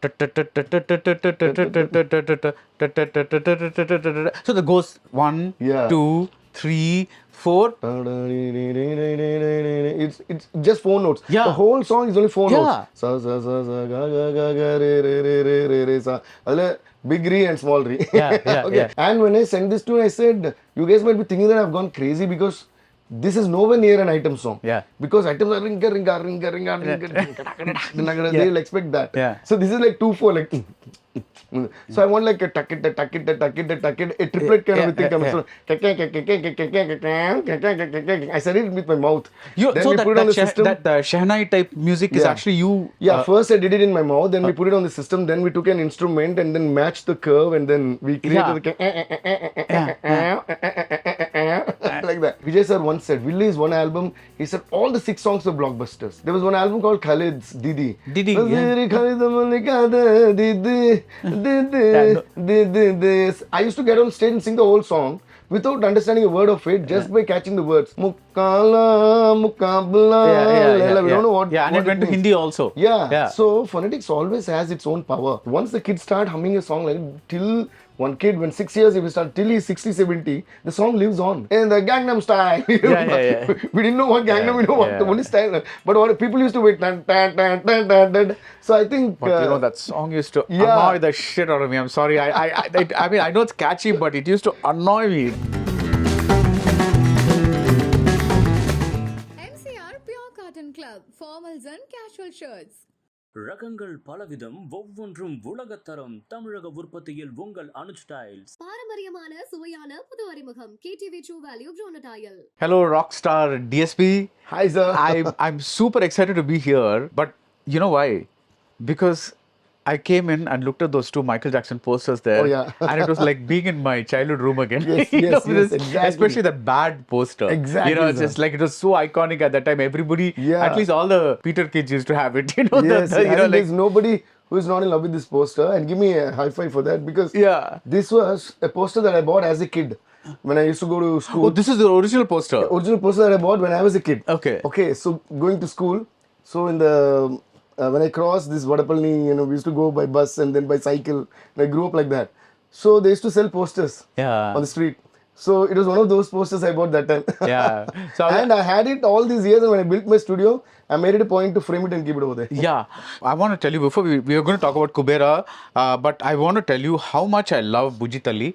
So that goes 1, Yeah. 2, 3, 4. It's just 4 notes. Yeah. The whole song is only 4 Yeah. notes. Sa sa sa sa ga ga ga ga re re re re re re sa. Adile big re and small re. Yeah, Okay. yeah. And when I sent this to, I said, you guys might be thinking that I've gone crazy because this is nowhere near an item song. Yeah. Because items are ringa ringa ringa ringa ringa. They'll expect that. Yeah. So this is like 2/4 like. So I want like a tuck it, a triplet kind of a thing comes. So I said it with my mouth. Then So we put it on the system. that Shehnai type music is Yeah. actually you. Yeah, first I did it in my mouth, then we put it on the system, then we took an instrument and then matched the curve and then we created like that. Vijay sir once said, release one album, he said all the 6 songs were blockbusters. There was one album called Khalid's Didi. Didi, I used to get on stage and sing the whole song without understanding a word of it, just by catching the words. Mukala, mukabla. We don't know what. Yeah, and what it went to means. Hindi also. Yeah. So phonetics always has its own power. Once the kids start humming a song, like till one kid, when 6 years, if he start till he's 60, 70, the song lives on. And the Gangnam Style. Yeah. We didn't know what Gangnam, we know what the only style. But what people used to wait. So I think. But that song used to annoy the shit out of me. I'm sorry. I mean, I know it's catchy, but it used to annoy me. MCR Pure Cotton Club, formals and casual shirts. ரகங்கள் பலவிதம் ஒவ்வொன்றும் உலகத்தரம் தமிழக உற்பத்தியில் உங்கள் Anuj styles பாரம்பரியமான சுவையான புது அறிமுகம் KTV True Value Bronatile. Hello, Rockstar DSP. Hi, sir. I'm super excited to be here, but you know why? Because I came in and looked at those 2 Michael Jackson posters there. Oh, yeah. And it was like being in my childhood room again. Yes, exactly. Especially the bad poster. Exactly, it's just like it was so iconic at that time. Everybody, at least all the Peter kids used to have it. Yes, there's nobody who is not in love with this poster. And give me a high five for that because this was a poster that I bought as a kid. When I used to go to school. Oh, this is the original poster. The original poster that I bought when I was a kid. Okay, so going to school. So in the when I crossed this Vadapalni, we used to go by bus and then by cycle. And I grew up like that. So they used to sell posters on the street. So it was one of those posters I bought that time. Yeah. So and I had it all these years, and when I built my studio, I made it a point to frame it and keep it over there. Yeah. I want to tell you, before we are going to talk about Kuberaa, but I want to tell you how much I love Bujitali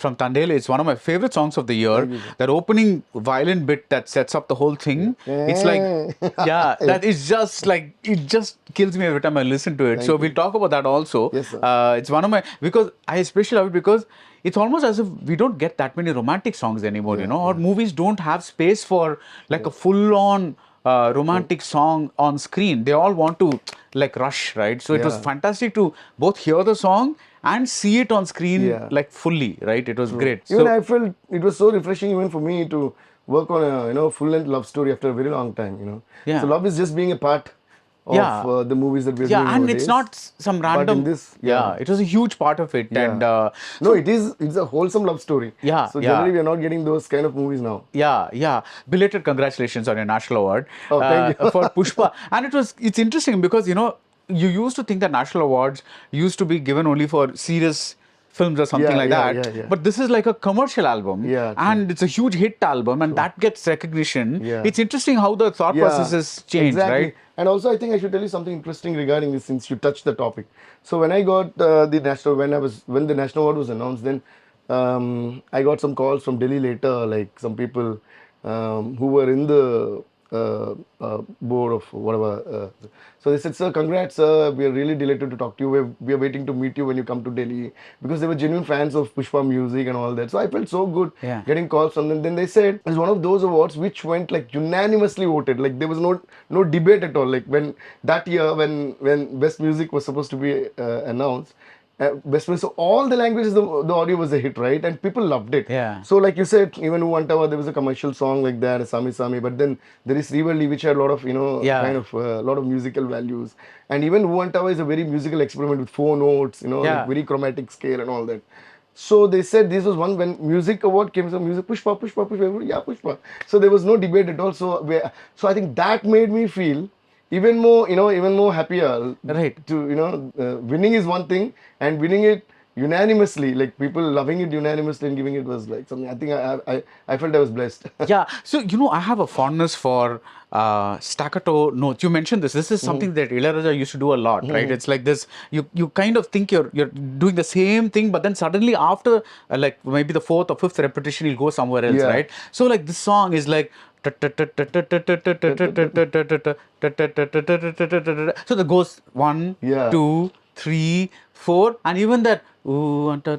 from Tandele. It's one of my favorite songs of the year. That opening violin bit that sets up the whole thing. It's like, that is just like, it just kills me every time I listen to it. So we'll talk about that also. Yes, sir. It's one of my, because I especially love it because it's almost as if we don't get that many romantic songs anymore, or movies don't have space for like a full-on romantic song on screen. They all want to like rush, right? So it was fantastic to both hear the song and see it on screen like fully, right? It was great. Even I felt it was so refreshing even for me to work on a full-length love story after a very long time, Yeah. So love is just being a part of the movies that we're doing and nowadays. it's not some random. But in this, it was a huge part of it, and no, it's a wholesome love story. So generally, we are not getting those kind of movies now. Yeah. Belated congratulations on your national award. Oh, thank you. For Pushpa, and it's interesting because you used to think that national awards used to be given only for serious films or something like that. Yeah. But this is like a commercial album, and it's a huge hit album, and that gets recognition. It's interesting how the thought process has changed, right? And also, I think I should tell you something interesting regarding this, since you touched the topic. So when I got the national, when the national award was announced, then I got some calls from Delhi later, like some people who were in the board of whatever. So they said, "Sir, congrats, sir. We are really delighted to talk to you. We are waiting to meet you when you come to Delhi," because they were genuine fans of Pushpa music and all that. So I felt so good getting calls from them. Then they said it's one of those awards which went like unanimously voted. Like there was no debate at all. Like when that year when Best Music was supposed to be announced. Best Music, so all the languages, the audio was a hit, right? And people loved it. So like you said, even Uvantawa, there was a commercial song like that, Sami Sami, but then there is Rivalli, which had a lot of, kind of a lot of musical values. And even Uvantawa is a very musical experiment with 4 notes, like very chromatic scale and all that. So they said this was one when music award came, so music Pushpa, Pushpa. So there was no debate at all. So I think that made me feel even more, even more happier. Right. To, winning is one thing, and winning it unanimously, like people loving it unanimously and giving it was like something. I think I felt I was blessed. Yeah. So, I have a fondness for staccato notes. You mentioned this. This is something that Ilayaraja used to do a lot, right? It's like this. You kind of think you're doing the same thing, but then suddenly after like maybe the fourth or fifth repetition, you'll go somewhere else, Yeah. right? So like this song is like. So that goes 1, Yeah. 2, 3, 4, and even that. Even the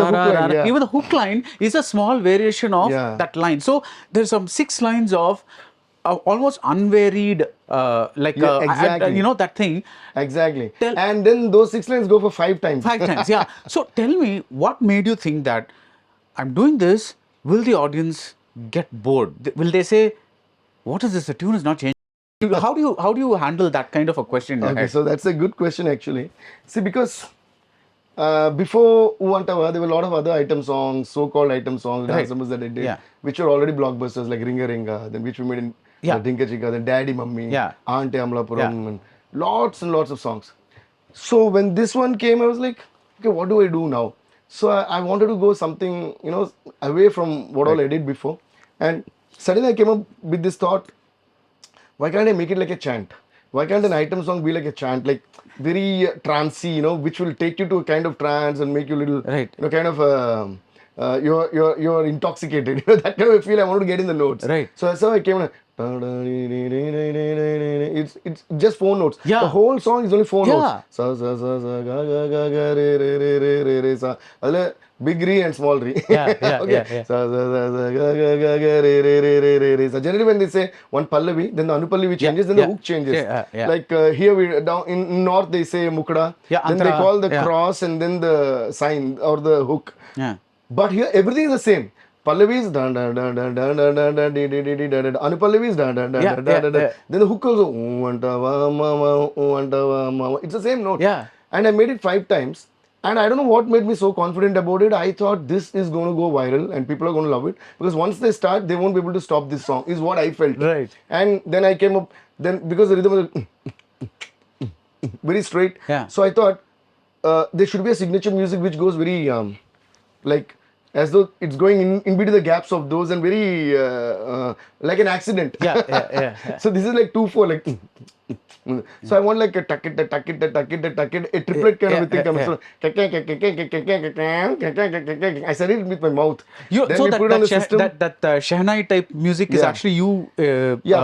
hook line, yeah. Even the hook line is a small variation of Yeah. that line. So there's some 6 lines of almost unvaried, Yeah, exactly. that thing. Exactly. Tell- And then those 6 lines go for 5 times. 5 times, yeah. So tell me, what made you think that I'm doing this? Will the audience get bored? Will they say, "What is this? The tune is not changing." How do you handle that kind of a question in your Okay, head? so that's a good question actually. See, because before Uvantava, there were a lot of other item songs, so-called item songs, Right. dance numbers that I did, Yeah. which were already blockbusters like Ringa Ringa, then which we made in Yeah. Dinka Chika, then Daddy Mummy, Yeah. Auntie Amlapuram, Yeah. and lots of songs. So when this one came, I was like, okay, what do I do now? So I wanted to go something, away from what all I did before. And suddenly I came up with this thought, why can't I make it like a chant? Why can't an item song be like a chant, like very trancey, which will take you to a kind of trance and make you a little, Right. kind of, you're intoxicated. That kind of a feel I wanted to get in the notes. Right. So that's how I came. It's just 4 notes. Yeah. The whole song is only 4 Yeah. notes. Sa sa sa sa ga ga ga ga re re re re re re sa. Adile big re and small re. Yeah, yeah, Okay. yeah. Sa sa sa sa ga ga ga ga re re re re re re sa. Generally when they say one pallavi, then the anupallavi changes, then the hook changes. Yeah. Like here we down in north they say mukda. Yeah, Then they antara, call the yeah. cross and then the sign or the hook. Yeah. But here everything is the same. Pallavi is da da da da da da da da di di di di da da. Anupallavi is da da da Yeah, da da yeah, da da. yeah. Then the hook also ma. It's the same note. Yeah. And I made it 5 times. And I don't know what made me so confident about it. I thought this is going to go viral and people are going to love it. Because once they start, they won't be able to stop this song, is what I felt. Right. And then I came up, then because the rhythm was very straight. Yeah. So I thought there should be a signature music which goes very, like, as though it's going in between the gaps of those and very, like an accident. Yeah. So this is like 2/4, like. So I want like a tuck it, a triplet kind of a thing coming. So I said it with my mouth. Then So we put it on the system. that Shehnai type music is Yeah. actually you.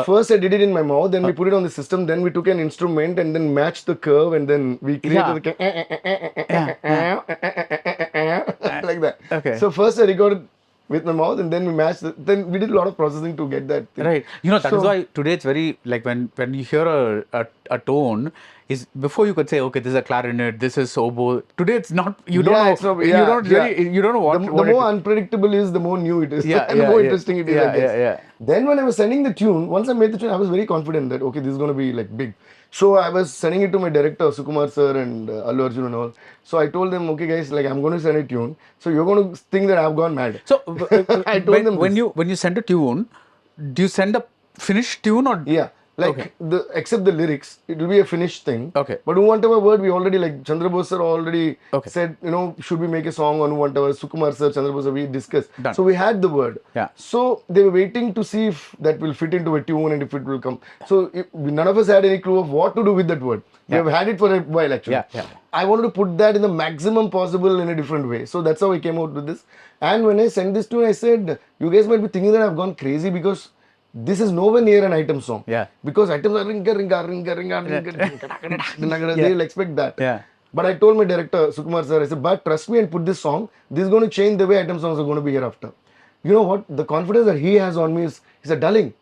First I did it in my mouth, then we put it on the system, then we took an instrument and then matched the curve and then we created like that. Okay. So first I recorded with my mouth and then we matched then we did a lot of processing to get that thing. Right. That is why today it's very like when you hear a tone is before you could say, okay, this is a clarinet, this is oboe. Today it's not. You don't know. It's not, You don't know what. The what more unpredictable is, the more new it is. Yeah, and the more interesting it is. I guess. Yeah. Then when I was sending the tune, once I made the tune, I was very confident that okay, this is going to be like big. So I was sending it to my director, Sukumar sir and Allu Arjun and all. So I told them, okay guys, like I'm going to send a tune. So you're going to think that I've gone mad. So I told them when this. you send a tune, do you send a finished tune or? Yeah. Like except the lyrics, it will be a finished thing. Okay. But whatever word we already like Chandra Bose sir already Okay. said, should we make a song on whatever Sukumar sir, Chandra Bose sir, we discussed. Done. So we had the word. Yeah. So they were waiting to see if that will fit into a tune and if it will come. So none of us had any clue of what to do with that word. We have had it for a while actually. Yeah. I wanted to put that in the maximum possible in a different way. So that's how I came out with this. And when I sent this tune, I said, you guys might be thinking that I've gone crazy because this is nowhere near an item song. Yeah. Because items are ringa. They'll expect that. Yeah. But I told my director, Sukumar sir, I said, but trust me and put this song. This is going to change the way item songs are going to be hereafter. You know what? The confidence that he has on me is, he said, darling,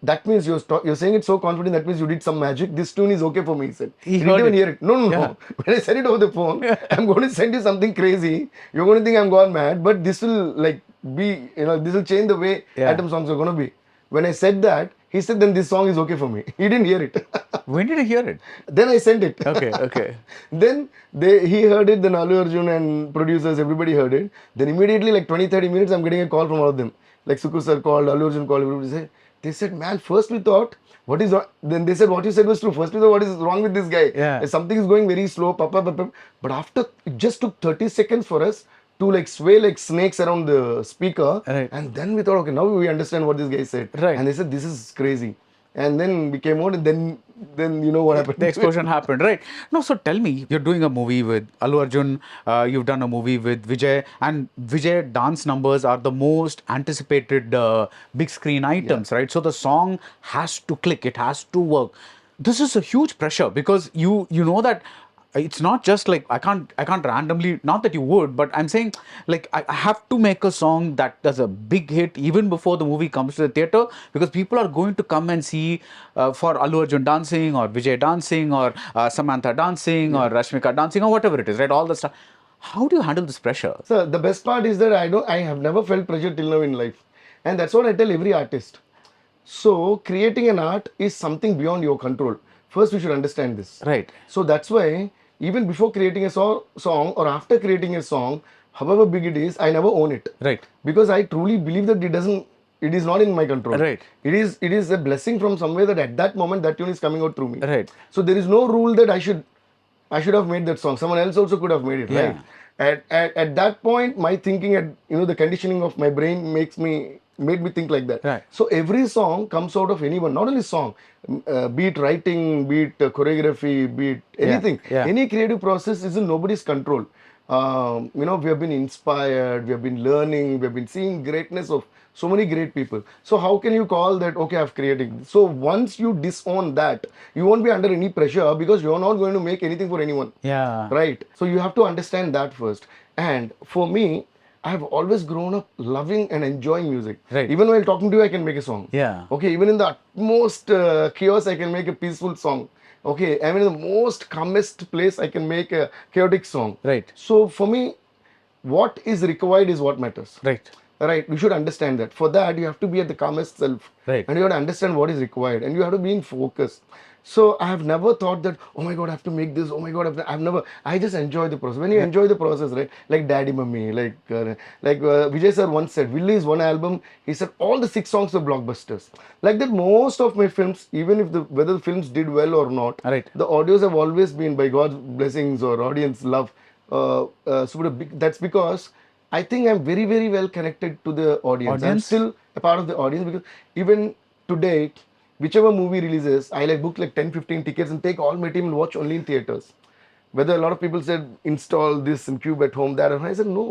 that means you're saying it so confident, that means you did some magic. This tune is okay for me, he said. He didn't even hear it. No. When I said it over the phone, I'm going to send you something crazy. You're going to think I'm gone mad, but this will like be, this will change the way item songs are going to be. When I said that, he said, then this song is okay for me. He didn't hear it. When did you hear it? Then I sent it. Okay. Then he heard it, then Allu Arjun and producers, everybody heard it. Then immediately, like 20-30 minutes, I'm getting a call from all of them. Like Suku sir called, Allu Arjun called, everybody said, they said, man, first we thought what is wrong? Then they said what you said was true. First we thought, what is wrong with this guy? Yeah. Something is going very slow. But after it just took 30 seconds for us to like sway like snakes around the speaker, Right. and then we thought, okay, now we understand what this guy said. Right. And they said this is crazy. And then we came out, and then you know what happened. The explosion happened, right? No, so tell me, you're doing a movie with Allu Arjun, you've done a movie with Vijay, and Vijay dance numbers are the most anticipated big screen items, right? So the song has to click, it has to work. This is a huge pressure because you know that it's not just like I can't randomly, not that you would, but I'm saying like I have to make a song that does a big hit even before the movie comes to the theater, because people are going to come and see for Allu Arjun dancing or Vijay dancing or Samantha dancing or Rashmika dancing or whatever it is, right? All the stuff. How do you handle this pressure? So the best part is that I have never felt pressure till now in life, and that's what I tell every artist. So creating an art is something beyond your control. First, we should understand this. Right. So that's why even before creating a song or after creating a song, however big it is, I never own it. Right. Because I truly believe that it is not in my control. Right. It is a blessing from somewhere that at that moment that tune is coming out through me. Right. So there is no rule that I should have made that song. Someone else also could have made it, Yeah. right? At that point, my thinking, the conditioning of my brain made me think like that. Right. So every song comes out of anyone, not only song, be it writing, be it choreography, be it anything. Yeah. Any creative process is in nobody's control. We have been inspired, we have been learning, we have been seeing greatness of so many great people. So how can you call that, okay, I've created? So once you disown that, you won't be under any pressure because you're not going to make anything for anyone. Yeah. Right. So you have to understand that first. And for me, I have always grown up loving and enjoying music. Right. Even while talking to you, I can make a song. Yeah. Okay. Even in the utmost chaos, I can make a peaceful song. Okay. Even in the most calmest place, I can make a chaotic song. Right. So for me, what is required is what matters. Right. Right, we should understand that. For that, you have to be at the calmest self. Right. And you have to understand what is required. And you have to be in focus. So I have never thought that, oh my God, I have to make this. Oh my God, I just enjoy the process. When you enjoy the process, right? Like Daddy Mummy, like Vijay sir once said, Willy's one album, he said all the 6 songs were blockbusters. Like that, most of my films, even if whether the films did well or not, Right. the audios have always been by God's blessings or audience love. That's because I think I'm very, very well connected to the audience. I'm still a part of the audience because even today, whichever movie releases, I book 10, 15 tickets and take all my team and watch only in theaters. Whether a lot of people said install this and Cube at home, that, and I said no.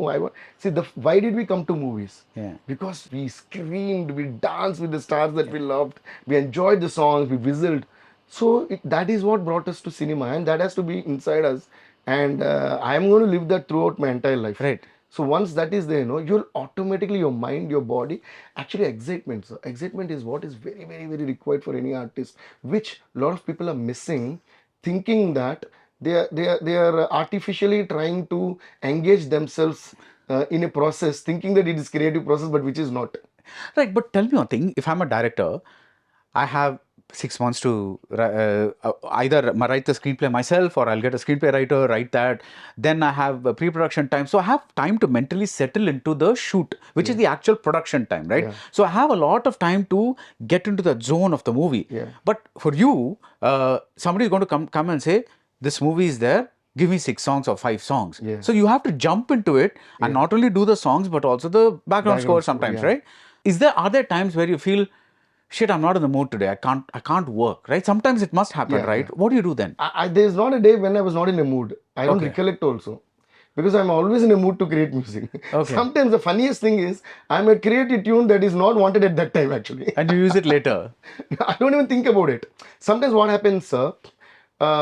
Why did we come to movies? Yeah. Because we screamed, we danced with the stars that we loved, we enjoyed the songs, we whistled. So that is what brought us to cinema, and that has to be inside us. And I am going to live that throughout my entire life. Right. So once that is there, you'll automatically, your mind, your body, actually excitement. So excitement is what is very, very, very required for any artist, which a lot of people are missing, thinking that they are artificially trying to engage themselves in a process, thinking that it is creative process, but which is not. Right, but tell me one thing. If I'm a director, I have 6 months to either write the screenplay myself or I'll get a screenplay writer, write that. Then I have pre-production time. So I have time to mentally settle into the shoot, which is the actual production time, right? Yeah. So I have a lot of time to get into the zone of the movie. Yeah. But for you, somebody is going to come and say, this movie is there. Give me 6 songs or 5 songs. Yeah. So you have to jump into it and not only do the songs, but also the background score sometimes, yeah. right? Are there times where you feel, shit, I'm not in the mood today. I can't work, right? Sometimes it must happen, Yeah, right? yeah. What do you do then? There's not a day when I was not in a mood. I don't Okay. recollect also. Because I'm always in a mood to create music. Okay. Sometimes the funniest thing is, I might create a tune that is not wanted at that time actually. And you use it later. I don't even think about it. Sometimes what happens, sir,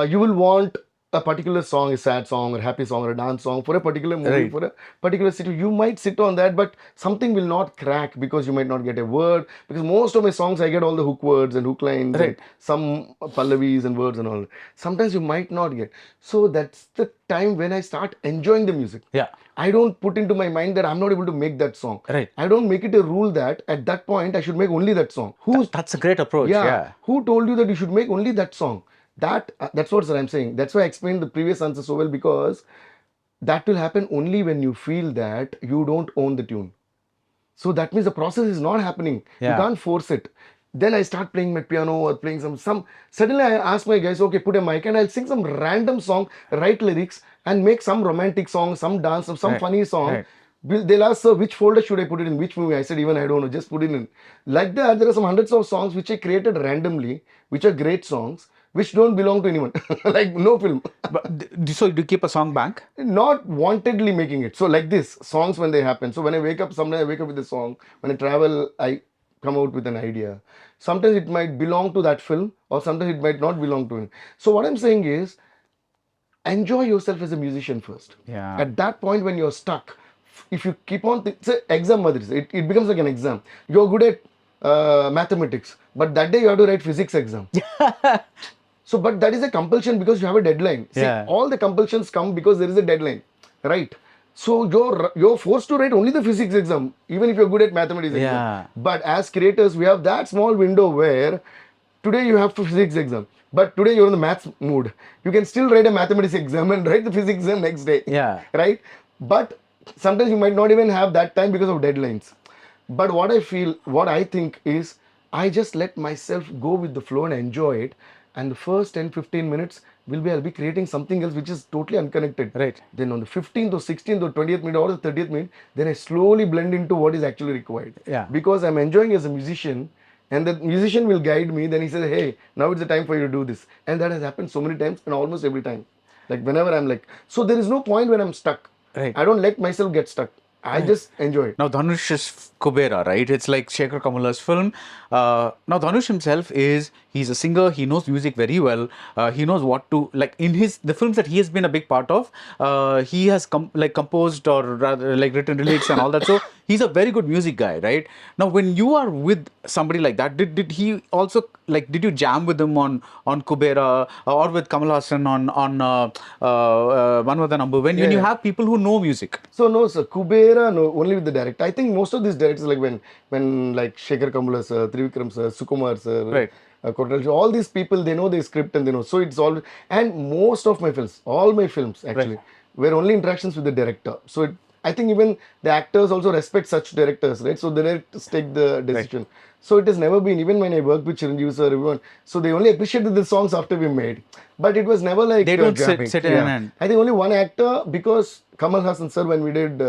you will want a particular song, a sad song or a happy song or a dance song for a particular movie, Right. for a particular situation. You might sit on that, but something will not crack because you might not get a word. Because most of my songs, I get all the hook words and hook lines Right. and some pallavis and words and all. Sometimes you might not get. So that's the time when I start enjoying the music. Yeah. I don't put into my mind that I'm not able to make that song. Right. I don't make it a rule that at that point I should make only that song. That's a great approach. Yeah. Who told you that you should make only that song? That's what I'm saying. That's why I explained the previous answer so well, because that will happen only when you feel that you don't own the tune. So that means the process is not happening. Yeah. You can't force it. then I start playing my piano or playing some. Suddenly I ask my guys, okay, put a mic and I'll sing some random song, write lyrics and make some romantic song, some dance, some Right, funny song. right. They'll ask, sir, which folder should I put it in? Which movie? I said, even I don't know, just put it in. Like that, there are some hundreds of songs which I created randomly, which are great songs, which don't belong to anyone. Like no film. But so do you keep a song bank? Not wantedly making it. So like this, songs when they happen. So when I wake up, sometimes I wake up with a song. When I travel, I come out with an idea. Sometimes it might belong to that film or sometimes it might not belong to it. So what I'm saying is, enjoy yourself as a musician first. Yeah. At that point when you're stuck, if you keep on, it's an exam, Madris. It becomes like an exam. You're good at mathematics, but that day you have to write physics exam. So, but that is a compulsion because you have a deadline. See, Yeah. all the compulsions come because there is a deadline, right? So you're forced to write only the physics exam, even if you're good at mathematics Yeah. exam. But as creators, we have that small window where today you have to physics exam, but today you're in the maths mood. You can still write a mathematics exam and write the physics exam next day. Yeah. Right? But sometimes you might not even have that time because of deadlines. But what I think is, I just let myself go with the flow and enjoy it. And the first 10-15 minutes I'll be creating something else which is totally unconnected. Right. Then on the 15th or 16th or 20th minute or the 30th minute, then I slowly blend into what is actually required. Yeah. Because I'm enjoying as a musician and the musician will guide me. Then he says, hey, now it's the time for you to do this. And that has happened so many times and almost every time. Like whenever I'm like, so there is no point when I'm stuck. Right. I don't let myself get stuck. I just enjoy it. Now Dhanush is Kuberaa, right? It's like Shekhar Kamala's film. Now Dhanush himself he's a singer. He knows music very well. He knows what to like in the films that he has been a big part of. He has composed or rather like written lyrics and all that. So he's a very good music guy, right? Now when you are with somebody like that, did he also did you jam with him on Kuberaa or with Kamal Hassan on One More Number when you have people who know music? So no, sir. Kuberaa, no, only with the director. I think most of these directors, like when like Shekhar Kamala sir, Trivikram sir, Sukumar sir, Right. Kotal, all these people, they know the script and they know. So it's all, and most of my films, all my films actually, were only interactions with the director. So I think even the actors also respect such directors, right? So the directors take the decision. So it has never been, even when I worked with Chiranjeev sir, everyone, so they only appreciated the songs after we made. But it was never like They don't jamming. sit in and I think only one actor, because Kamal Hassan sir, when we did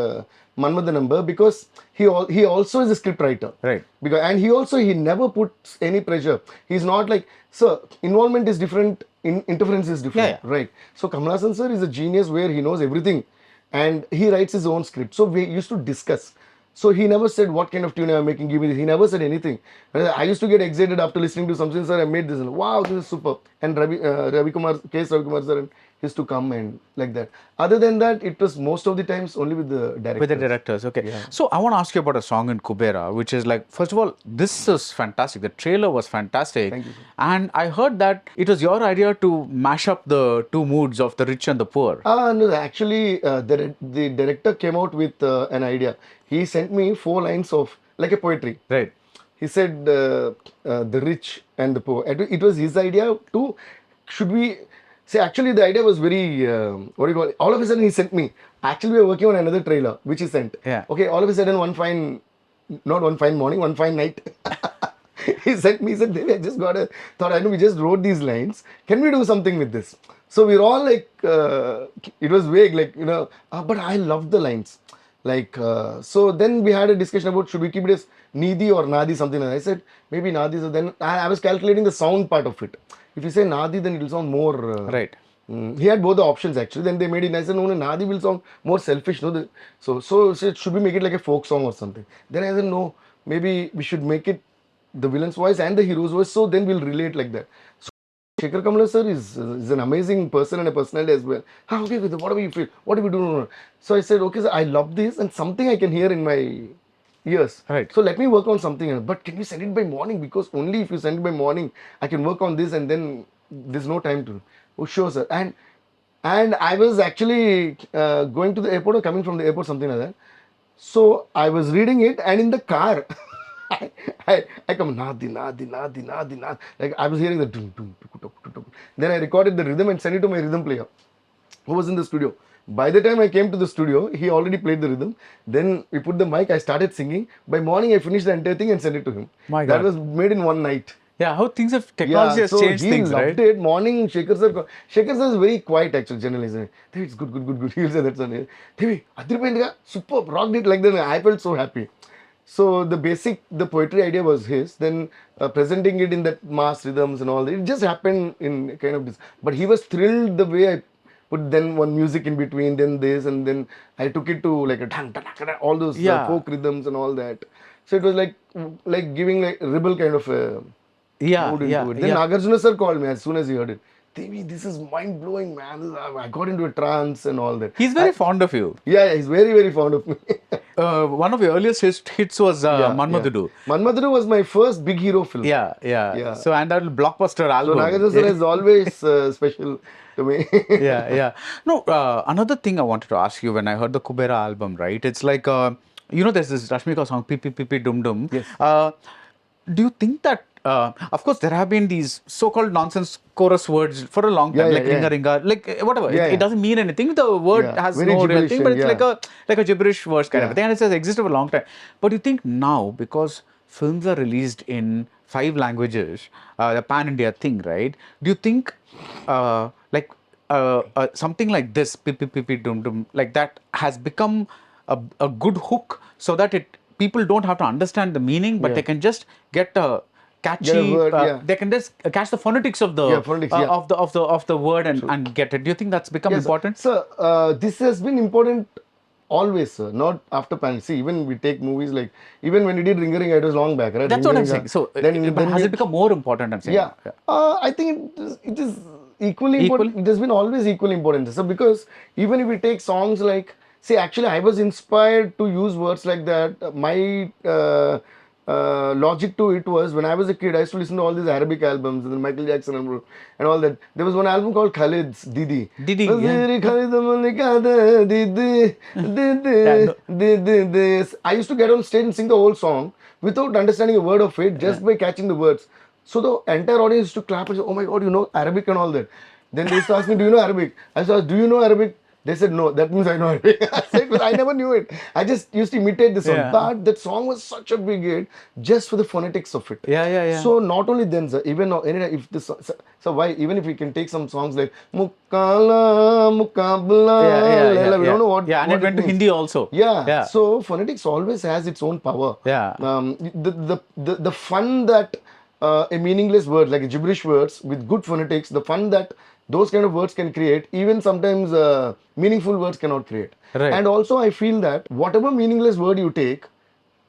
Manmada Number, because he also is a script writer. Right. Because, and he never puts any pressure. He's not like, sir, involvement is different, interference is different. Yeah. Right. So Kamal Hassan sir is a genius where he knows everything. And he writes his own script. So we used to discuss. So he never said, what kind of tune I'm making, give me this. He never said anything. I used to get excited after listening to something, sir, I made this. Wow, this is super. And Ravi Kumar sir used to come and like that. Other than that, it was most of the times only with the directors. With the directors, okay. Yeah. So I want to ask you about a song in Kuberaa, which is like, first of all, this is fantastic. The trailer was fantastic. Thank you, sir. And I heard that it was your idea to mash up the two moods of the rich and the poor. No, actually, the director came out with an idea. He sent me 4 lines of, like a poetry. Right. He said, the rich and the poor. It was his idea to, should we, see, actually the idea was very, what do you call it? All of a sudden he sent me. Actually, we were working on another trailer, which he sent. Yeah. Okay, all of a sudden not one fine morning, one fine night. He sent me, he said, Devi, I just thought, I know we just wrote these lines. Can we do something with this? So we were all like, it was vague, like, but I loved the lines. Like, so then we had a discussion about should we keep it as Nidhi or Nadi, something like that. I said, maybe Nadi. So then I was calculating the sound part of it. If you say Nadi, then it will sound more... Right. He had both the options actually. Then they made it. I said, no, Nadi will sound more selfish. No, so should we make it like a folk song or something? Then I said, no, maybe we should make it the villain's voice and the hero's voice. So then we'll relate like that. So Shekhar Kamala sir is an amazing person and a personality as well. Okay, whatever you feel, what do we do? So I said, okay, sir, I love this and something I can hear in my ears. Right. So let me work on something else. But can you send it by morning? Because only if you send it by morning, I can work on this and then there's no time to. Oh, sure, sir. And I was actually going to the airport or coming from the airport, something like that. So I was reading it and in the car, I come Nadi. Like I was hearing the dum, dum, tuk, tuk, tuk, tuk. Then I recorded the rhythm and sent it to my rhythm player who was in the studio. By the time I came to the studio, he already played the rhythm. Then we put the mic, I started singing. By morning, I finished the entire thing and sent it to him. My That God. was made in one night. Yeah, how things have, technology has so changed he things, loved right? it. Morning, Shekhar sir is very quiet actually, generally. He's like, Devi, it's good. He'll say that, son. Devi, Adripendiga, super, rocked it like that. I felt so happy. So the poetry idea was his. Then presenting it in that mass rhythms and all that, it just happened in kind of this. But he was thrilled the way I put then one music in between, then this, and then I took it to like a all those Yeah. folk rhythms and all that. So it was like giving like rebel kind of a Yeah, mood into it. Then Nagarjuna sir called me as soon as he heard it. Devi, this is mind blowing, man. I got into a trance and all that. He's very fond of you. Yeah, he's very fond of me. One of your earliest hits was Manmadudu. Manmadudu was my first big hero film. Yeah. So, and that blockbuster So album. Nagarjuna sir is always special to me. Yeah. No, another thing I wanted to ask you when I heard the Kuberaa album, right? It's like, there's this Rashmika song, Pipi Pipi Dum Dum. Yes. Do you think that, of course, there have been these so-called nonsense chorus words for a long time, like ringa ringa, like whatever. It doesn't mean anything. The word has Very no real gibberish thing, but it's and, like a gibberish verse kind of a thing, and it has existed for a long time. But you think now, because films are released in 5 languages, the pan-India thing, right? Do you think something like this, pipi pipi dum dum, like that has become a good hook, so that people don't have to understand the meaning, but they can just get a catchy word, they can just catch the phonetics of the of the word and get it. Do you think that's become important? Sir, this has been important always, sir. Not after pan. See, even we take movies like, even when we did Ringa Ringa, it was long back, right? That's what I'm saying. So has it become more important? I'm saying. I think it is equally important. It has been always equally important. So because even if we take songs like, see, actually I was inspired to use words like that. My logic to it was, when I was a kid, I used to listen to all these Arabic albums and then Michael Jackson and all that. There was one album called Khalid's Didi. Didi. I used to get on stage and sing the whole song without understanding a word of it, just by catching the words. So the entire audience used to clap and say, "Oh my God, you know Arabic and all that." Then they used to ask me, "Do you know Arabic?" I used to ask, "Do you know Arabic?" They said, "No, that means I know Arabic." I said, "But I never knew it. I just used to imitate the song." But that song was such a big hit just for the phonetics of it. Yeah. So not only then, sir, even if this, so why, even if we can take some songs like Mukala, Mukabla, we don't know what. Yeah, and what it went to means. Hindi also. Yeah. So phonetics always has its own power. Yeah. The fun that a meaningless word, like gibberish words with good phonetics, the fun that those kind of words can create, even sometimes meaningful words cannot create. Right. And also I feel that whatever meaningless word you take,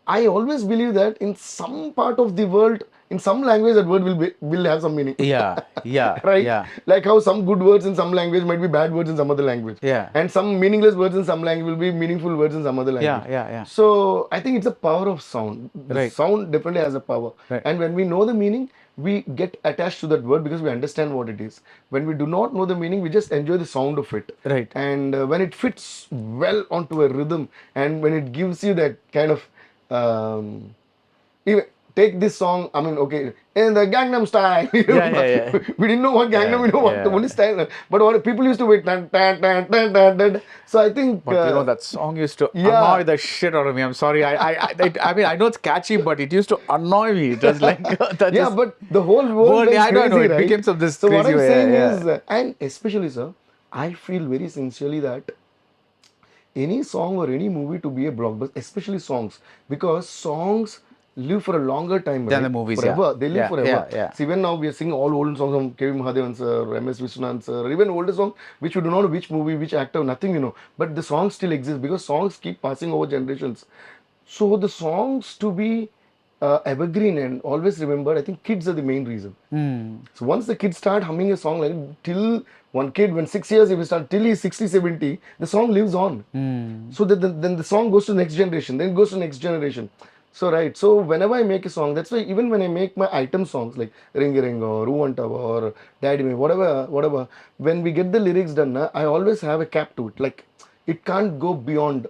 I always believe that in some part of the world, in some language, that word will have some meaning. Yeah. Right? Yeah. Like how some good words in some language might be bad words in some other language. Yeah. And some meaningless words in some language will be meaningful words in some other language. Yeah. So I think it's a power of sound. The sound definitely has a power. Right. And when we know the meaning, we get attached to that word because we understand what it is. When we do not know the meaning, we just enjoy the sound of it. Right. And when it fits well onto a rhythm, and when it gives you that kind of even take this song, I mean, okay, in the Gangnam Style. Yeah. We didn't know what Gangnam, we know what the only style. But what people used to wait. So I think. But that song used to annoy the shit out of me. I'm sorry. I mean, I know it's catchy, but it used to annoy me. It was like but the whole world went I know. crazy, It right? became some this So crazy what I'm way, saying is, and especially, sir, I feel very sincerely that any song or any movie to be a blockbuster, especially songs, because songs live for a longer time than the movies. Forever. They live forever. Yeah. So even now we are singing all olden songs from K.V. Mahadevan sir, M.S. Vishwanath sir, or even older songs which we do not know which movie, which actor, nothing we know. But the songs still exist because songs keep passing over generations. So the songs to be evergreen and always remembered, I think kids are the main reason. So once the kids start humming a song, like till one kid, when 6 years, if he start till he's 60, 70, the song lives on. So that then the song goes to the next generation, then goes to the next generation. So right, so whenever I make a song, that's why even when I make my item songs like Ringa Ringa or Uvantava or Daddy Me, whatever, when we get the lyrics done, I always have a cap to it. Like it can't go beyond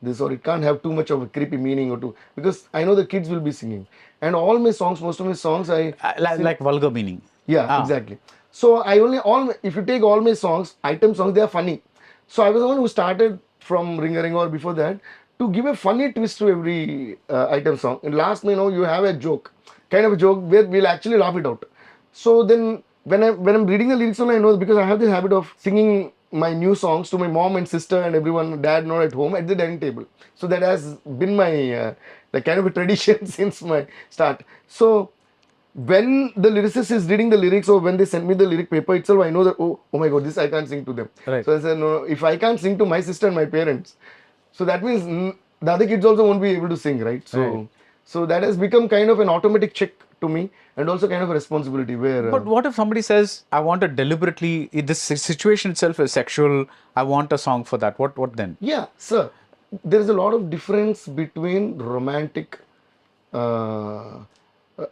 this, or it can't have too much of a creepy meaning or because I know the kids will be singing. And all my songs, most of my songs, like vulgar meaning. Yeah, exactly. So if you take all my songs, item songs, they are funny. So I was the one who started from Ringa Ringa or before that to give a funny twist to every item song. And last, you have a joke, kind of a joke where we'll actually laugh it out. So then when I'm reading the lyrics only, I know because I have this habit of singing my new songs to my mom and sister and everyone, dad not at home, at the dining table. So that has been my like kind of a tradition since my start. So when the lyricist is reading the lyrics or when they send me the lyric paper itself, I know that, oh my God, this I can't sing to them. Right. So I said, no, if I can't sing to my sister and my parents, so that means the other kids also won't be able to sing, right? Right. So that has become kind of an automatic check to me and also kind of a responsibility where. But what if somebody says, I want to deliberately, this situation itself is sexual, I want a song for that. What then? Yeah, sir. There is a lot of difference between romantic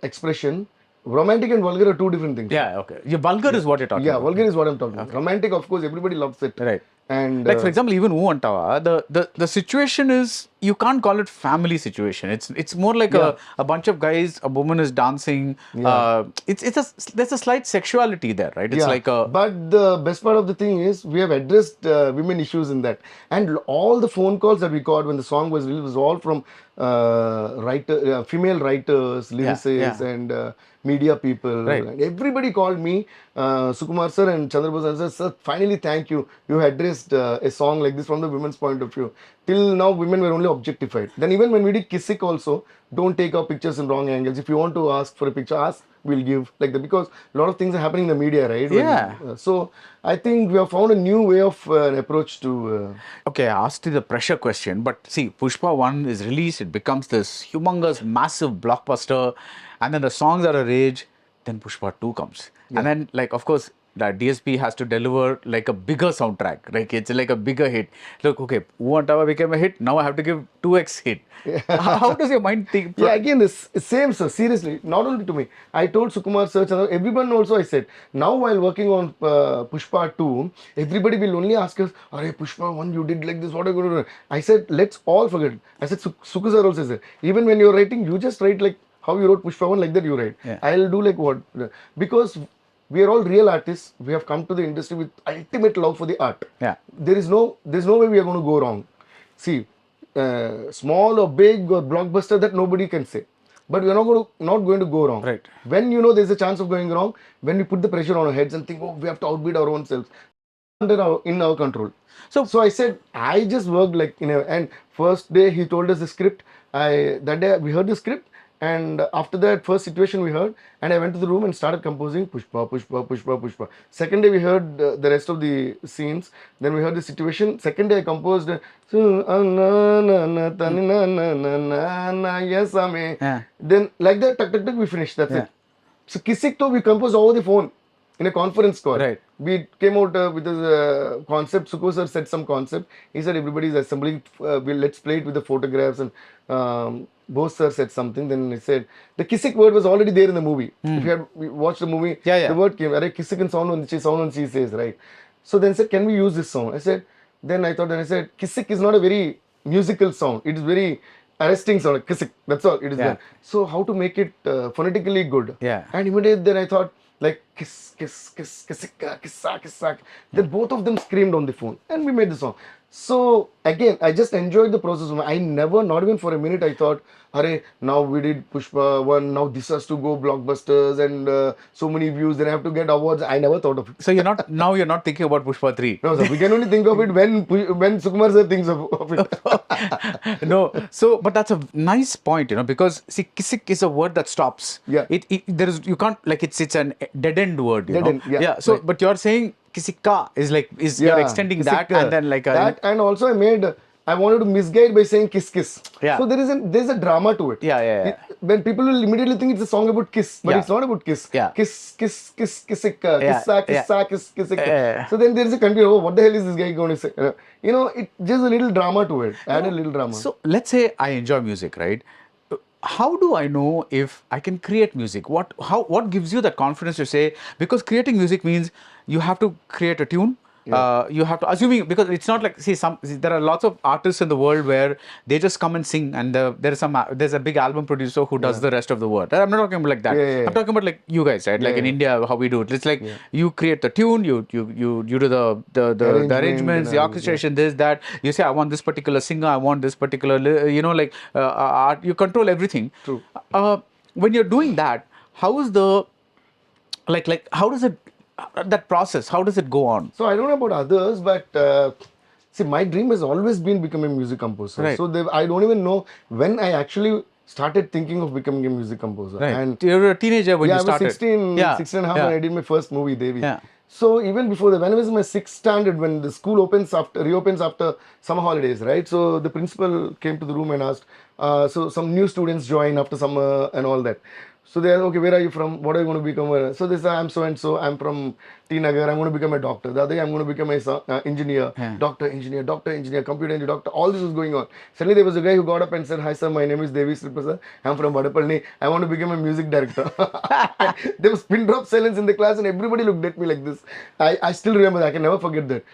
expression. Romantic and vulgar are two different things. Yeah, okay. Yeah, vulgar is what you're talking Yeah, about. vulgar is what I'm talking about. Romantic, of course, everybody loves it. Right. And Like for example, even Ooh Antawa, the situation is, you can't call it family situation. It's more like a bunch of guys, a woman is dancing. There's a slight sexuality there, right? It's like a. But the best part of the thing is we have addressed women issues in that, and all the phone calls that we got when the song was released was all from female writers, lyricists, and media people. Right. And everybody called me, Sukumar sir and Chandrabose sir. Sir, finally, thank you. You addressed a song like this from the women's point of view. Till now, women were only objectified. Then even when we did Kissik also, don't take our pictures in wrong angles. If you want to ask for a picture, ask, we'll give, like that, because a lot of things are happening in the media, right? So I think we have found a new way of an approach to. Okay, I asked you the pressure question, but see, Pushpa 1 is released, it becomes this humongous, massive blockbuster, and then the songs are a rage, then Pushpa 2 comes. And then, like, of course, that DSP has to deliver like a bigger soundtrack, like it's like a bigger hit. Look, okay, Ooh Antawa became a hit, now I have to give 2x hit. How does your mind think? Yeah, again, this same, sir. Seriously, not only to me. I told Sukumar sir, everyone also. I said, now while working on Pushpa 2, everybody will only ask us, "Arey Pushpa 1, you did like this. What are you going to do?" I said, let's all forget it. I said, Suku sir also said, even when you're writing, you just write like how you wrote Pushpa 1, like that you write. Yeah. I'll do like what, because we are all real artists. We have come to the industry with ultimate love for the art. Yeah. There's no way we are going to go wrong. See, small or big or blockbuster, that nobody can say. But we're not going to go wrong. Right. When there's a chance of going wrong, when we put the pressure on our heads and think, oh, we have to outbid our own selves, in our control. So I said, I just worked like and first day he told us the script. That day we heard the script. And after that first situation we heard, and I went to the room and started composing Pushpa, Pushpa, Pushpa, Pushpa. Second day we heard the rest of the scenes. Then we heard the situation. Second day I composed yes, then like that, tuck, tuck, tuck, we finished. That's it. So Kissik though we composed over the phone in a conference call. Right. We came out with this concept. Suko sir said some concept. He said everybody is assembling. Let's play it with the photographs, and Bose sir said something. Then he said the Kissik word was already there in the movie. If you had watched the movie, the word came. Arey Kissik and sound when she says, right. So then said, can we use this sound? I said. Then I said Kissik is not a very musical sound. It is very arresting sound. Like Kissik. That's all it is. There. So how to make it phonetically good? Yeah. And immediately then I thought, like kiss, kiss, kiss, kissika, kissa, kissa. Then both of them screamed on the phone, and we made the song. So again, I just enjoyed the process. I never, not even for a minute, I thought, "Arey, now we did Pushpa 1. Now this has to go blockbusters and so many views. Then I have to get awards." I never thought of it. So you're not thinking about Pushpa 3. No, sir. We can only think of it when Sukumar sir thinks of it. No, so but that's a nice point, because see, Kissik is a word that stops. Yeah. You can't, like, it's an dead end word. Dead end, yeah. So, right. But you're saying Kissika is you're extending that, Kissika. and then like that, and also I wanted to misguide by saying kiss kiss. Yeah. So there's a drama to it. Yeah. When people will immediately think it's a song about kiss, but it's not about kiss. Yeah. Kiss, kiss, kiss, kissika, kissa, kiss, kissika. Yeah. So then there is a confusion. Oh, what the hell is this guy going to say? It just a little drama to it. Add a little drama. So let's say I enjoy music, right? How do I know if I can create music? What gives you that confidence to say? Because creating music means you have to create a tune, You have to assuming, because it's not like, there are lots of artists in the world where they just come and sing, and there's a big album producer who does the rest of the work. I'm not talking about like that. I'm talking about like you guys, right? Like in India, how we do it. It's like you create the tune, you do the arrangements, the orchestration, this, that. You say, I want this particular singer, I want this particular, like art. You control everything. True. When you're doing that, how is the how does it, that process, how does it go on? So I don't know about others, but see, my dream has always been becoming a music composer. Right. So I don't even know when I actually started thinking of becoming a music composer. Right. And you were a teenager when you I was started. 16 and a half when I did my first movie, Devi. Yeah. So even before that, when I was in my 6th standard, when the school reopens after summer holidays, right? So the principal came to the room and asked, so some new students join after summer and all that. So they asked, okay, where are you from? What are you going to become? So they said, I'm so and so. I'm from T Nagar. I'm going to become a doctor. The other day, I'm going to become a engineer, doctor, engineer, computer engineer, doctor. All this was going on. Suddenly, there was a guy who got up and said, hi, sir, my name is Devi. I'm from Badapalni. I want to become a music director. There was pin drop silence in the class, and everybody looked at me like this. I still remember that. I can never forget that.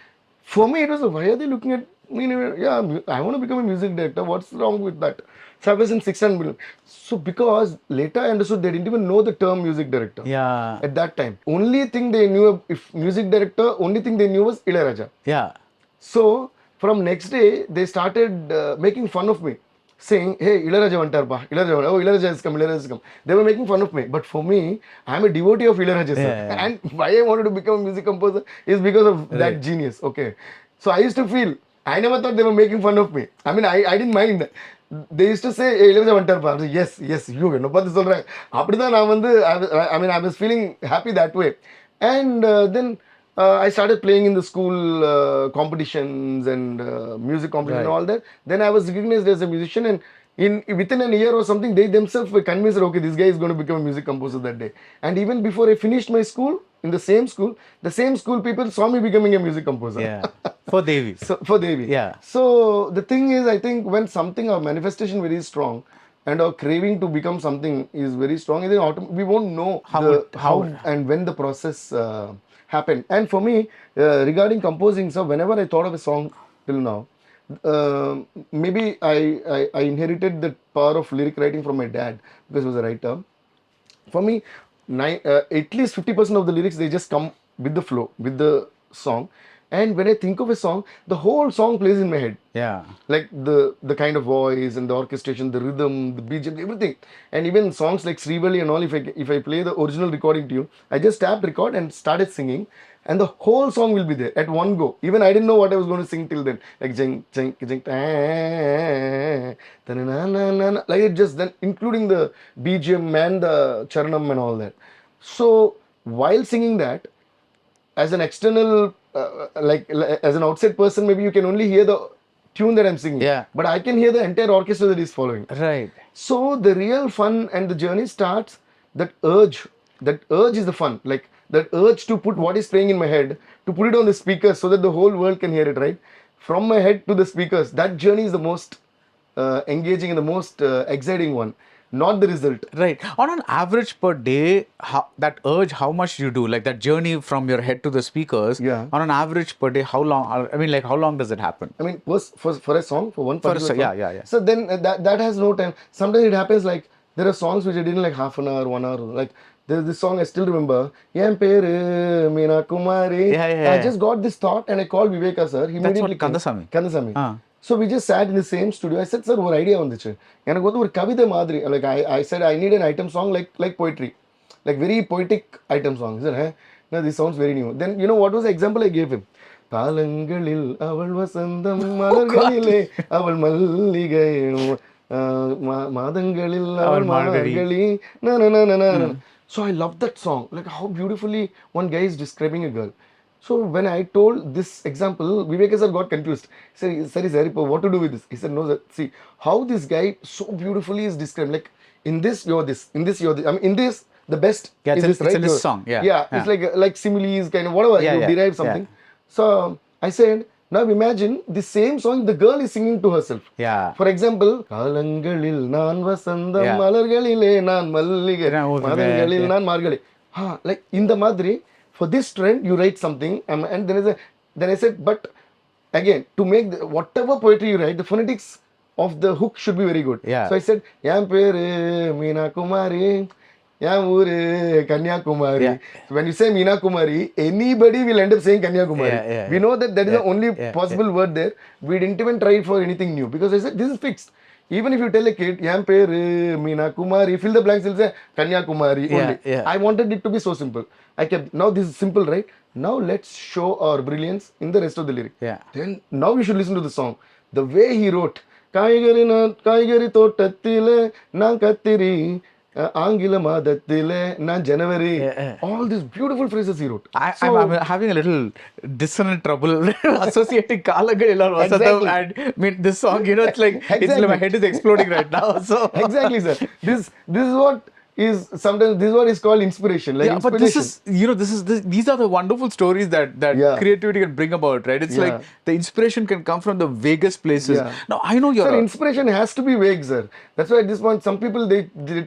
For me, it was like, why are they looking at me? Yeah, I want to become a music director. What's wrong with that? So I was in 6th and so because later I understood they didn't even know the term music director. Yeah. At that time, only thing they knew, if music director, only thing they knew was Ilayaraja. Yeah. So from next day they started making fun of me, saying, hey, Ilayaraja vantarpa, Ilayaraja has come. They were making fun of me. But for me, I'm a devotee of Ilayaraja, sir. Yeah. And why I wanted to become a music composer is because of that genius. Okay. So I used to feel, I never thought they were making fun of me. I mean, I didn't mind. They used to say, hey, Ilayaraja vantarpa. I was like, yes, you know what சொல்றேன். அப்படிதான் நான் வந்து I was feeling happy that way. And then I started playing in the school competitions and music competition and all that. Then I was recognized as a musician, and within a year or something, they themselves were convinced that, okay, this guy is going to become a music composer that day. And even before I finished my school, in the same school people saw me becoming a music composer. Yeah. For Devi. So, for Devi. Yeah. So the thing is, I think when something, our manifestation very strong, and our craving to become something is very strong, and then we won't know how and when the process happened. And for me, regarding composing, so whenever I thought of a song till now, maybe I inherited the power of lyric writing from my dad, because he was a writer. For me, at least 50% of the lyrics, they just come with the flow, with the song. And when I think of a song, the whole song plays in my head. Yeah. Like the kind of voice and the orchestration, the rhythm, the BGM, everything. And even songs like Srivalli and all, if I play the original recording to you, I just tapped record and started singing, and the whole song will be there at one go. Even I didn't know what I was going to sing till then. Like jing, jing, jing, like it just then, including the BGM and the charanam and all that. So while singing that, as an external, as an outside person, maybe you can only hear the tune that I'm singing. Yeah. But I can hear the entire orchestra that is following. Right. So the real fun and the journey starts, that urge is the fun. Like that urge to put what is playing in my head, to put it on the speakers so that the whole world can hear it, right? From my head to the speakers, that journey is the most engaging and the most exciting one. Not the result. Right. On an average per day, that urge, how much you do? Like that journey from your head to the speakers. Yeah. On an average per day, how long? I mean, like how long does it happen? I mean, for a song, for one particular song. Yeah. So then that has no time. Sometimes it happens like there are songs which I did in like half an hour, 1 hour. Like there's this song I still remember. Yen peru Meena Kumari. Yeah. I just got this thought and I called Viveka sir. He That's immediately what Kandasamy. Ah. So we just sat in the same studio. I said, sir, one idea வந்துச்சு. எனக்கு வந்து ஒரு கவிதை மாதிரி. Like I said, I need an item song like poetry. Like very poetic item song. He said, no, this sounds very new. Then you know what was the example I gave him? காலங்களில் அவள் வசந்தம் மலர்களிலே அவள் மல்லிகை மாதங்களில் அவள் மார்கழி. So I love that song. Like how beautifully one guy is describing a girl. So when I told this example, Viveka sir got confused. He said, sorry, what to do with this? He said, no, sir, see how this guy so beautifully is described. Like in this, you're this. In this, you're this. I mean, in this, the best is this, right? It's in this song, Yeah, it's like similes, kind of whatever. You derive something. So I said, now imagine the same song the girl is singing to herself. Yeah. For example, காலங்களில் நான் வசந்தம் மலர்களிலே நான் மல்லிகை மாதங்களில் நான் மார்கழி. Like in the மாதிரி, for this trend you write something, and there is a then I said, but again, to make whatever poetry you write, the phonetics of the hook should be very good. Yeah. So I said, Yam Peru Meena Kumari, Yam Uru Kanyakumari. Yeah. So when you say Meena Kumari, anybody will end up saying Kanyakumari. Yeah, We know that is the only yeah, possible word there. We didn't even try for anything new because I said, this is fixed. Even if you tell a kid, Yam Peru Meena Kumari, fill the blanks, he'll say Kanyakumari only. Yeah. I wanted it to be so simple. I kept, now this is simple, right? Now let's show our brilliance in the rest of the lyric. Yeah. Then now we should listen to the song. The way he wrote, காய்கறி தோட்டத்திலே நான் கத்திரி ஆங்கில மாதத்திலே நான் ஜனவரி. All these beautiful phrases he wrote. I'm having a little dissonant trouble associating Kalagal Vasadam and this song, you know, it's like my head is exploding right now. So Exactly, sir. This is what is sometimes, this is what is called inspiration. Like but this inspiration. is, you know, these are the wonderful stories that Yeah. creativity can bring about, right? It's like the inspiration can come from the vaguest places. Yeah. Now I know you're Sir, inspiration has to be vague, sir. That's why at this point, some people they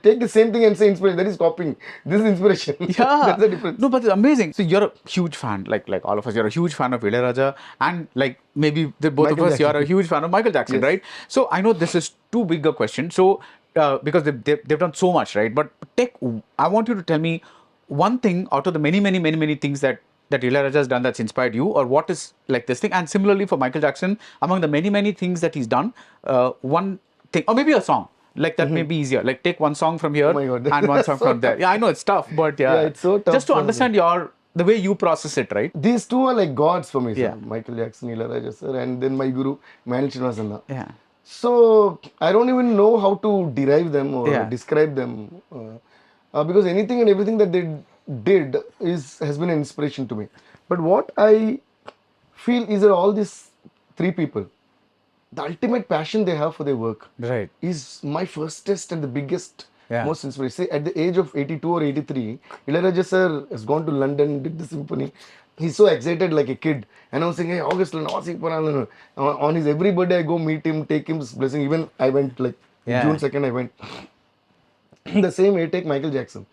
take the same thing and say inspiration. That is copying. This is inspiration. Yeah. That's the difference. No, but it's amazing. So you're a huge fan, like all of us. You're a huge fan of Ilayaraja, and like maybe both Michael of us, Jackson. you're a huge fan of Michael Jackson, Yes. right? So I know this is too big a question. So because they've done so much, right? But I want you to tell me one thing out of the many things that Ilayaraja has done that's inspired you, or what is like this thing. And similarly for Michael Jackson, among the many things that he's done, one thing, or maybe a song. Like that may be easier. Like take one song from here Oh my God. and one song from there. Yeah, I know it's tough, but yeah, Yeah, it's so tough just to for me. understand the way you process it, right? These two are like gods for me, sir. Yeah. Michael Jackson, Ilayaraja, sir, and then my guru, Mahan Srinivasan. Yeah. So I don't even know how to derive them or Yeah. describe them, because anything and everything that they did has been an inspiration to me. But what I feel is that all these three people, the ultimate passion they have for their work, Right. is my firstest and the biggest, Yeah. most inspiration. See, at the age of 82 or 83, Ilayaraja sir has gone to London, did the symphony. He's so excited like a kid. And I was saying, hey, August, on his every birthday, I go meet him, take him blessing. Even I went like Yeah. June 2nd, I went. The same way, take Michael Jackson.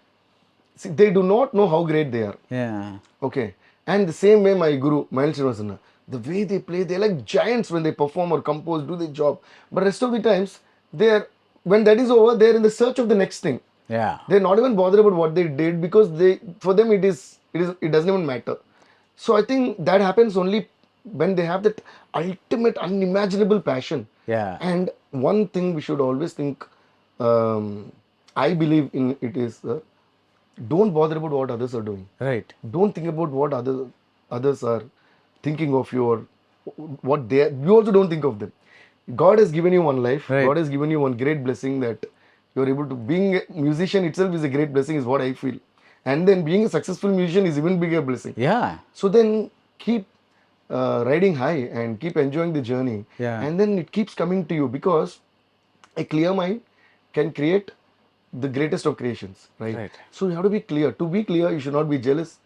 See, they do not know how great they are. Yeah. Okay. And the same way, my guru, Mahan Srinivasan, the way they play, they're like giants when they perform or compose, do their job. But rest of the times, when that is over, they're in the search of the next thing. Yeah. They're not even bothered about what they did because for them it doesn't even matter. So I think that happens only when they have that ultimate unimaginable passion. Yeah. And one thing we should always think, I believe in it is, don't bother about what others are doing. Right. Don't think about what others are thinking of you or what you also don't think of them. God has given you one life. Right. God has given you one great blessing that you're able to, being a musician itself is a great blessing is what I feel. And then being a successful musician is even bigger blessing. Yeah. So then keep riding high and keep enjoying the journey. Yeah. And then it keeps coming to you because a clear mind can create the greatest of creations, right? Right. So you have to be clear. To be clear, you should not be jealous.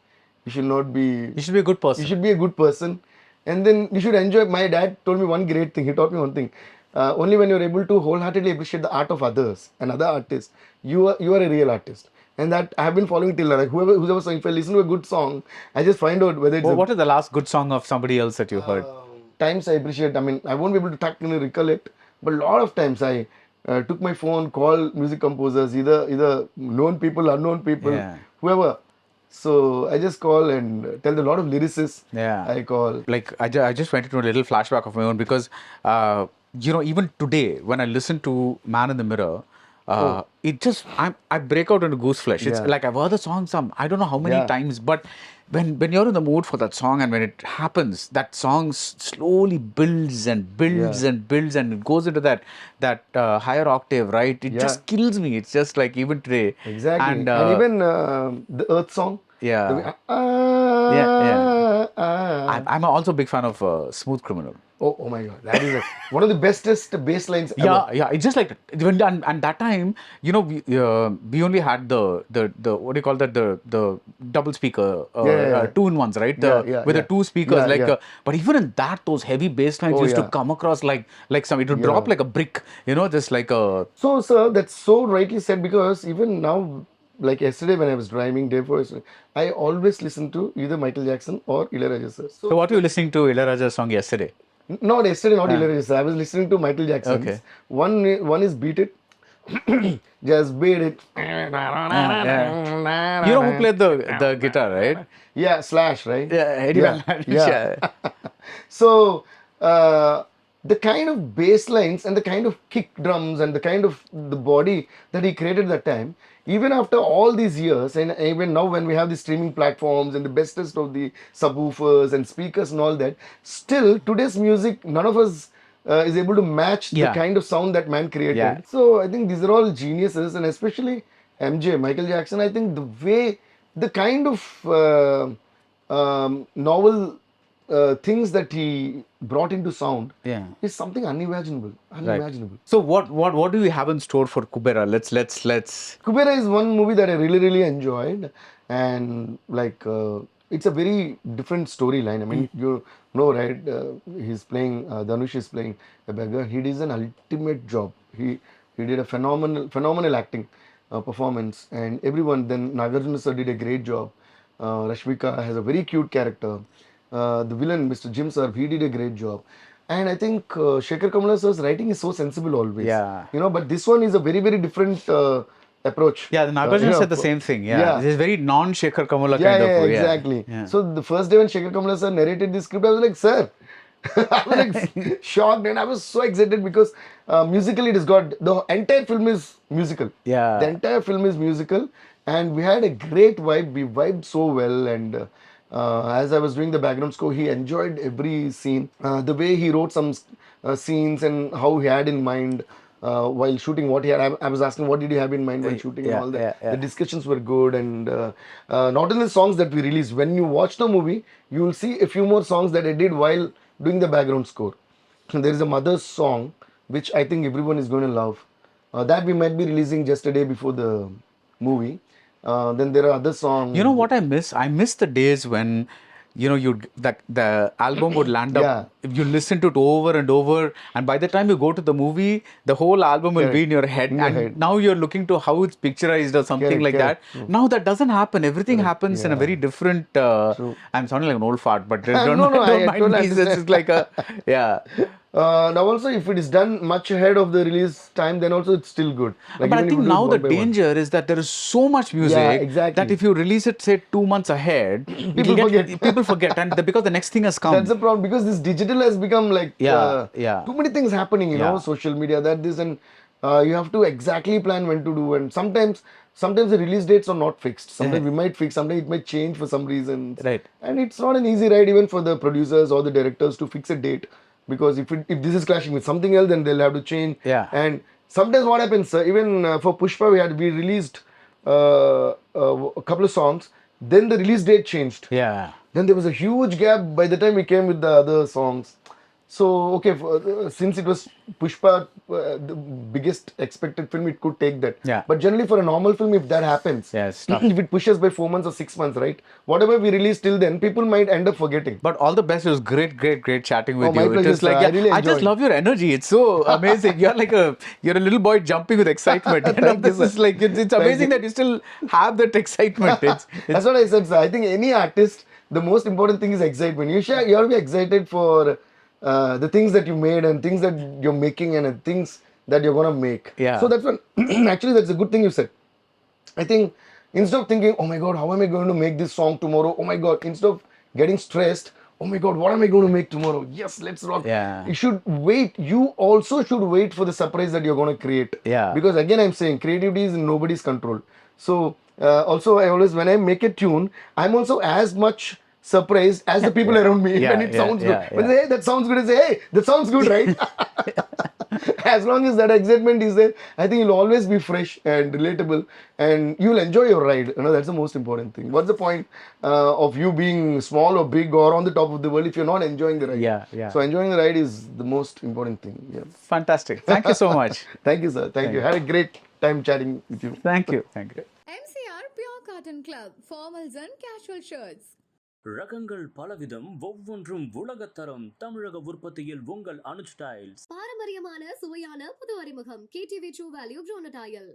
You should not be... You should be a good person. You should be a good person. And then you should enjoy... My dad told me one great thing. He taught me one thing. Only when you're able to wholeheartedly appreciate the art of others and other artists, you are a real artist. And that I have been following till now. Like who's ever saying, if I listen to a good song, I just find out whether it's What is the last good song of somebody else that you heard? times I appreciate. I mean, I won't be able to technically recollect, but a lot of times I took my phone, call music composers, either known people, unknown people, Yeah. whoever. So I just call and tell a lot of lyricists. Yeah. I call. Like I just went into a little flashback of my own because even today when I listen to Man in the Mirror, it just I break out into goose flesh. It's Yeah. like I've heard the song I don't know how many Yeah. times, but when you're in the mood for that song and when it happens, that song slowly builds and builds Yeah. and builds and it goes into that higher octave, right? It Yeah. just kills me. It's just like even today. Exactly. And, And even the Earth song. Yeah. The way, I'm also a big fan of Smooth Criminal. Oh my God. That is one of the bestest bass lines ever. Yeah. It's just like and that time, we only had the what do you call that, the double speaker, Yeah. 2-in-1s, right? Yeah, with yeah. the two speakers, Yeah. but even in that, those heavy bass lines Oh, used to yeah. come across like some, it would drop like a brick, just like a So, sir, that's so rightly said because even now, like yesterday when I was driving, day before yesterday, I always listen to either Michael Jackson or Ilayaraja sir. So what were you listening to Ilayaraja's song yesterday? Not yesterday, not Ilayaraja sir. I was listening to Michael Jackson's. Okay. One is Beat It. Just beat it. Yeah. You know who played the guitar, right? Yeah, Slash, right? Yeah, Eddie Yeah, Van Halen. yeah. So the kind of bass lines and the kind of kick drums and the kind of the body that he created that time, even after all these years, and even now when we have the streaming platforms and the bestest of the subwoofers and speakers and all that, still today's music, none of us is able to match the Yeah. kind of sound that man created. Yeah. So I think these are all geniuses, and especially MJ, Michael Jackson. I think the way, the kind of novel things that he brought into sound Yeah. is something unimaginable. Unimaginable. So what do we have in store for Kuberaa? Let's Kuberaa is one movie that I really enjoyed, and like it's a very different storyline. I mean, you know, right? He's playing Dhanush is playing a beggar. He did an ultimate job. He did a phenomenal acting performance, and everyone. Then Nagarjuna sir did a great job. Rashmika has a very cute character. The villain, Mr. Jim sir, he did a great job. And I think Shekhar Kamala sir's writing is so sensible always. Yeah. You know, but this one is a very different approach. Yeah, the Nagarjuna said the same thing. Yeah. This is very non-Shekhar Kamala kind of. Exactly. Yeah. So the first day when Shekhar Kamala sir narrated this script, I was like, sir, I was like shocked, and I was so excited because musically it has got, the entire film is musical. Yeah. The entire film is musical, and we had a great vibe. We vibed so well, and as I was doing the background score, he enjoyed every scene. The way he wrote some scenes and how he had in mind while shooting what he had. I was asking what did he have in mind while shooting and all that. The discussions were good, and not only the songs that we released. When you watch the movie, you will see a few more songs that I did while doing the background score. There is a Mother's song which I think everyone is going to love. That we might be releasing just a day before the movie. Then there are other songs. You know what I miss? I miss the days when, you know, the album would land up. You listen to it over and over, and by the time you go to the movie, the whole album will be in your head. Now you're looking to how it's picturized or something like that. Now that doesn't happen. Everything happens in a very different. I'm sounding like an old fart, but don't mind me. This is like a now also, if it is done much ahead of the release time, then also it's still good. Like, but I think now the danger is that there is so much music that if you release it, say 2 months ahead, people forget, and because the next thing has come. That's the problem, because this digital has become like too many things happening. You know, social media, and you have to exactly plan when to do, and sometimes the release dates are not fixed. Sometimes we might fix, sometimes it might change for some reasons. Right. And it's not an easy ride even for the producers or the directors to fix a date. Because if this is clashing with something else, then they'll have to change. Yeah. And sometimes what happens, even for Pushpa, we released a couple of songs. Then the release date changed. Yeah. Then there was a huge gap by the time we came with the other songs. So, okay, since it was Pushpa, the biggest expected film, it could take that. Yeah. But generally for a normal film, if that happens, if it pushes by 4 months or 6 months, right? Whatever we release till then, people might end up forgetting. But all the best. It was great chatting with you. My pleasure, It was like, I really I just love your energy. It's so amazing. You're a little boy jumping with excitement. This is like, it's amazing that you still have that excitement. That's what I said, sir. I think any artist, the most important thing is excitement. You have to be excited for the things that you made and things that you're making and things that you're going to make. Yeah. So that's what, actually that's a good thing you said. I think instead of thinking, oh my God, how am I going to make this song tomorrow? Oh my God, instead of getting stressed, oh my God, what am I going to make tomorrow? Yes, let's rock. Yeah. You should wait. You also should wait for the surprise that you're going to create. Yeah. Because again, I'm saying creativity is in nobody's control. So also I always, when I make a tune, I'm also as much surprised as the people around me when it sounds good. When they say, hey, that sounds good, I say, hey, that sounds good, right? As long as that excitement is there, I think you'll always be fresh and relatable, and you'll enjoy your ride. You know, that's the most important thing. What's the point of you being small or big or on the top of the world if you're not enjoying the ride? Yeah. So enjoying the ride is the most important thing. Yeah. Fantastic. Thank you so much. Thank you, sir. Thank you. Had a great time chatting with you. Thank you. MCR Pure Cotton Club, formals and casual shirts. ரகங்கள் பலவிதம் ஒவ்வொன்றும் உலகத்தரம் தமிழக உற்பத்தியில் உங்கள் Anuj tiles பாரம்பரியமான சுவையான புது அறிமுகம் KTV True Value Ronatile.